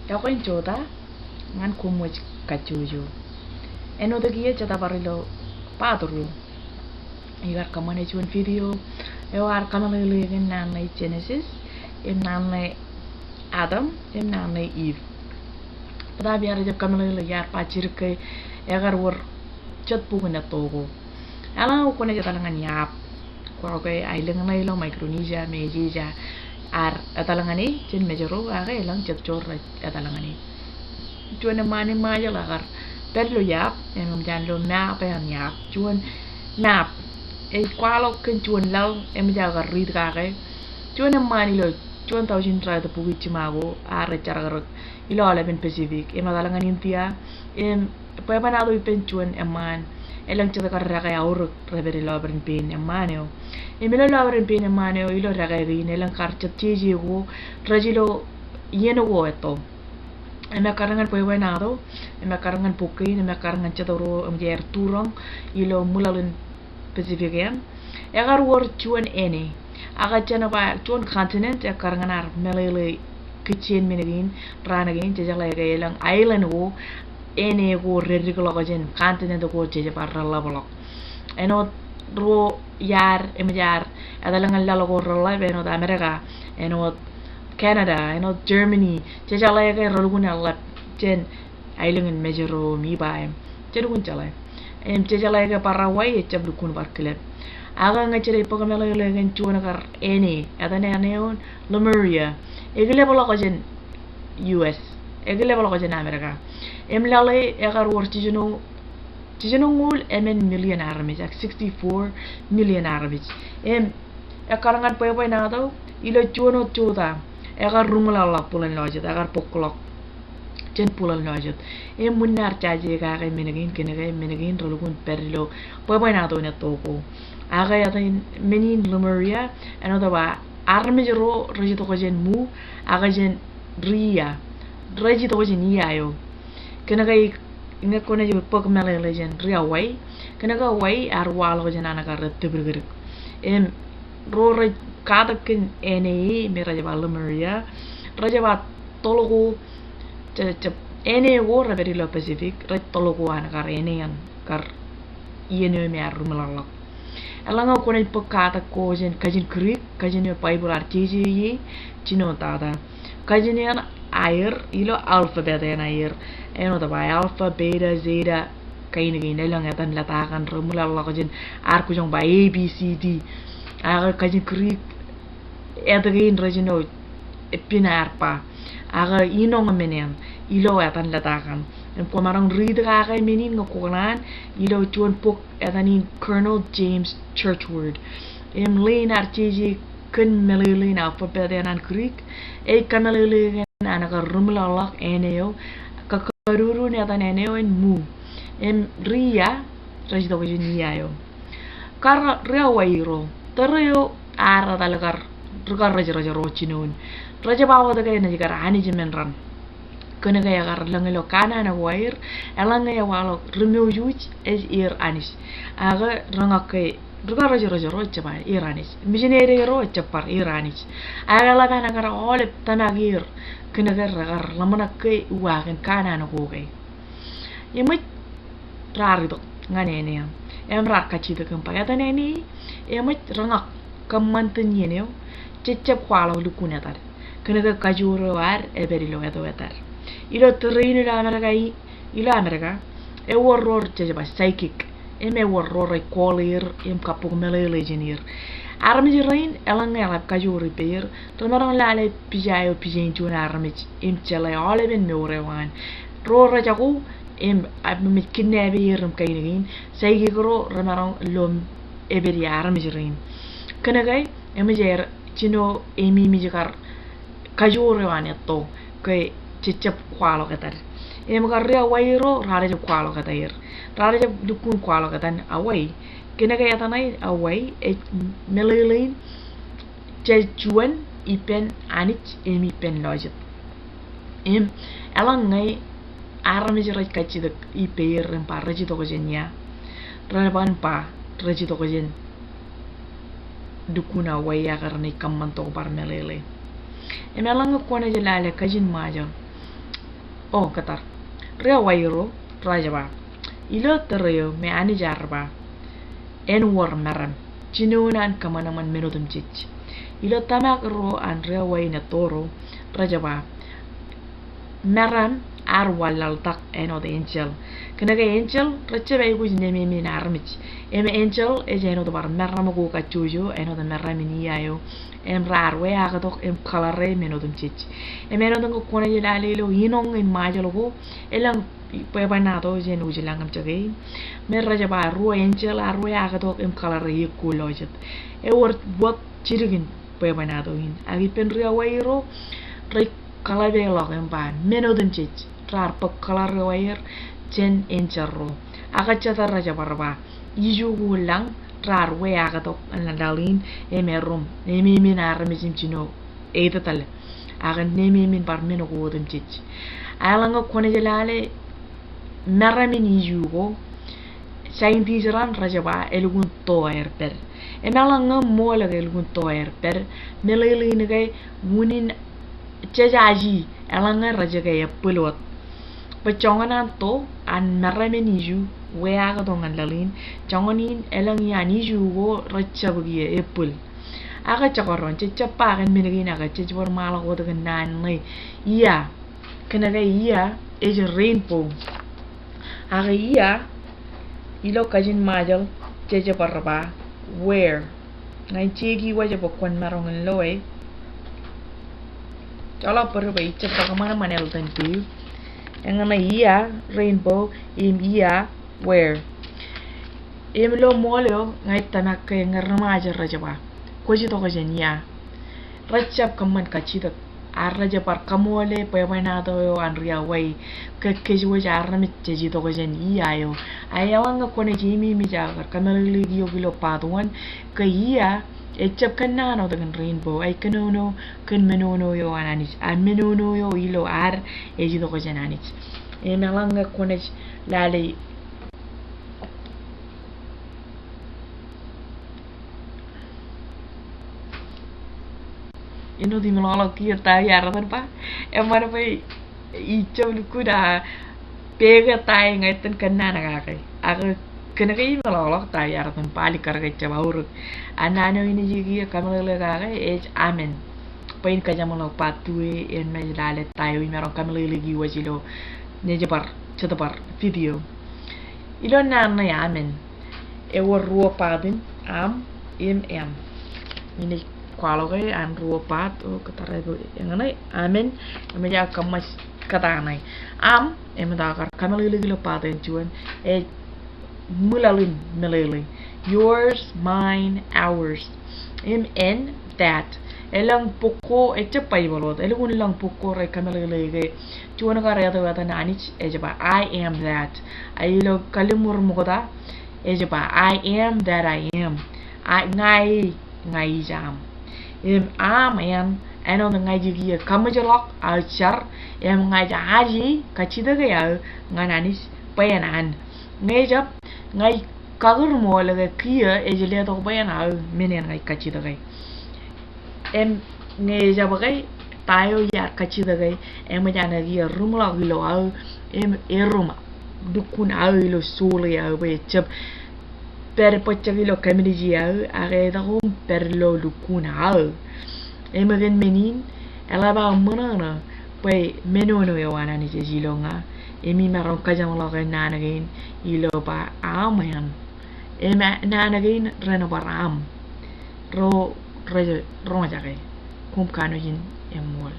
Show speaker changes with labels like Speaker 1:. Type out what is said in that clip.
Speaker 1: Ako in chota ngan kumwech kachuju. Eno de giye chata barilo padru. Igar kamane chun video. Egar kamane legen nanay Genesis. Em nanay Adam. Em nanay Eve. Pada biar jab kamane le yar pachir ke egar wor chat pugna togo. Ala ko ne jata ngan yap. Ko ko ay lengan lo Micronesia Meja ar atalangani chen mejoro aga elang chat chor atalangani. Chuan mani maja lagar perlo yap em jan lo map en yap chuan map e kwalo ken chuan lau em jaga rid kage chuan mani lo chuan tau jin tra to pugi chimago are charagar ilo ala ben Pacific em adalangan intia em pa panado ipen chuan eman elang chata karraga aur reveri lobren pin emaneo emelo lobren pin emaneo ilo ragari elang karchat chiji go rajilo yeno go eto eme karangan poi wenado eme karangan pukin eme karangan chatoro emjer turong ilo mulalun Pacifican egar wor chuan ene aga chana ba chuan continent e karangan ar melele kitchen minagin ranagin jajala elang island go ene go reriglo gajen continent go jeje paralla bolok eno ro yar emjar adalangan lalo go rolla beno da America eno Canada, Germany, jajala ga rolgun alla jen ailengen mejero mi baem jedun jala jajala ga Paraguay chabdukun barklet aga ngachere pogamelo legen chuana gar ene adane aneon Lemuria egle bolo jen US egle bolo jen America emlale egar wortijeno ngul emen million armies 64 million armies ekarangan poy nado ilo chuano chuda egar rumala la pulan lojet egar poklok jen pulan lojet munar chaje ga menegin rolugun perlo poy nado ne toko aga ya menin Lemuria anoda ba armejero rojito jen mu aga jen ria rojito jen yayo kenagai inga kone jo pok mele jen ria wai kenaga wai arwalo jen anaka rettebrger ro kada ken ene me rajaba Lemuria rajaba tologo ene go reveri lo Pacific tologo anakar ene yan kar iene me arumala alanga kone pokata ko jen kajin Greek kajin Bible artiji yi chino tada kajin yan air ilo alphabet yan air eno da by alpha beta zeta kainigin elang atan latakan rumala kajin arku jong by A B C D aga kajin Greek edagin rajino pinarpa aga inong menen ilo atan latakan ko marang read aga menin ngokulan ilo chuan pok etanin Colonel James Churchward lein archiji kun melelin alphabet anan Greek kamelelin anaka rumlalak eneo kakaruru ni atan eneo en mu ria rajito ko yo kar ria wairo tarayo ara dalagar rugar raja rochinon raja bawa daga ina jigar hani jimen ran kena gaya gar langelo kana na wair elanga ya walo remeu yuj es ir anis aga rangake rugar raja rocha ba iranis mijenere rocha par iranis aga la kana gar ole tanagir kena gar lamana ke wagen kana na goge yemit rarido ngane ne rak kachida kampaya taneni yemit rangak kamanten yeneo cecep kwalo lukuna tar kena ga kajuro war eberilo etar ilo terreno la America e warror cecep psychic me warror kolir kapuk melele jenir armij rain elang elap kajuri per tomarang lale pijayo pijen juna armij chele ole ben meorewan rora jago mit kidnabe yerum kainigin saigiro ramarang lom eberi armij rain kena gai emejer chino emi mijakar kajore waneto ke cecep kwalo katar garria wairo rare jab kwalo katar rare jab dukun kwalo katan awai kena gai atanai awai melelein jejuan ipen anich emi pen lojet elang ngai armij raj kachida iper rempa rajito ko jenya raban pa rajito ko jen dukuna waya karani kamman to par melele emelang ko na jelale kajin maja oh katar rea wairo rajaba ilo tereo me ani jarba en war maram chinunan kamanaman menodum chich ilo tamak ro an rea waina toro rajaba maram ar walal tak eno de angel kena ke angel recce bay gu ne mi min armich em angel e jeno do bar maram go ka chujo eno de maram ni ayo em rar we aga dok em kalare menodum chich em menodum ko kone jilale lo yinong in majalo go elang pe banado jen ujilangam chage me rajaba ru angel ar we aga dok em kalare yikulojet e wor bot chirigin pe banado in agi pen ria wairo re kala be log em ban menodum chich rar pa kalare wair jen encerro aga chata rajaba ba iju gulang rar we aga dok an dalin emerum nemi min arme chino eita tal aga nemi min par meno go dem chich alanga kone jelale naramin yugo sain dijaran rajaba elgun toer per enalanga mola elgun toer per melele ne gay munin chejaji alanga rajaga yapulot pachonganan to an naramin yu we aga dongan lalin chongonin elang yani jugo rachabugie epul aga chakaron chapa kan minagin aga chejwar mala go daga nan nei iya kana ga iya is rainbow aga iya ilo kajin majal cheje parba where ngai chegi waje bokon marong loe chala parba ichapa kamana manel tanti engana iya rainbow im iya where emlo moleo ngai tanak kay ngarmaja rajaba koji to kajenya rajab kaman kachida arraja par kamole pemanado yo anria wai keji waja arramit jeji to kajen iya yo ayawanga kone jimi mi jagar kanali gio gilo paduan ke iya echap kanano dengan rainbow ay kanono kan menono yo ananich a menono yo ilo ar eji to kajen anich emelanga kone lale ino di melolok kia tayo yaratan pa emang apa ijo luku dah pega tayo ngaitan kena nagakai aku kena kai melolok tayo yaratan pa likar kai cabau anano ini juga kami lelaki amen pain kaja melolok patue en menjalale tayo imerong kami lelaki wajilo nyebar cetapar video ilo nana ya amen ewar ruo padin em ini kalau kayak anru pat ketara itu yang mana amen meja kamas kata nai emang kami lagi lepat cuan mulalin yours mine ours in that elang poko cepai balot elang ulang poko rai kami lagi cuan karya tu kata nani coba I am that ayo kalimur mukoda coba I am that I am ngai jam amen ano ngai jigi kamajalok alchar ngai jaji kachida gaya ngananis payanan ngai jap ngai kagur mo laga kia ejele to payan menen ngai kachida gay ngai jap gay tayo ya kachida gay majana gi rumla gilo eruma dukun ilo sule be chap per pachagilo kamiliji are da per lo lukuna emagen menin ela ba manana pai menono yo ana ni jilonga emi maron kajam lo nana gain ilo ba amayan ema nana gain reno baram ro jage kum kanu jin emol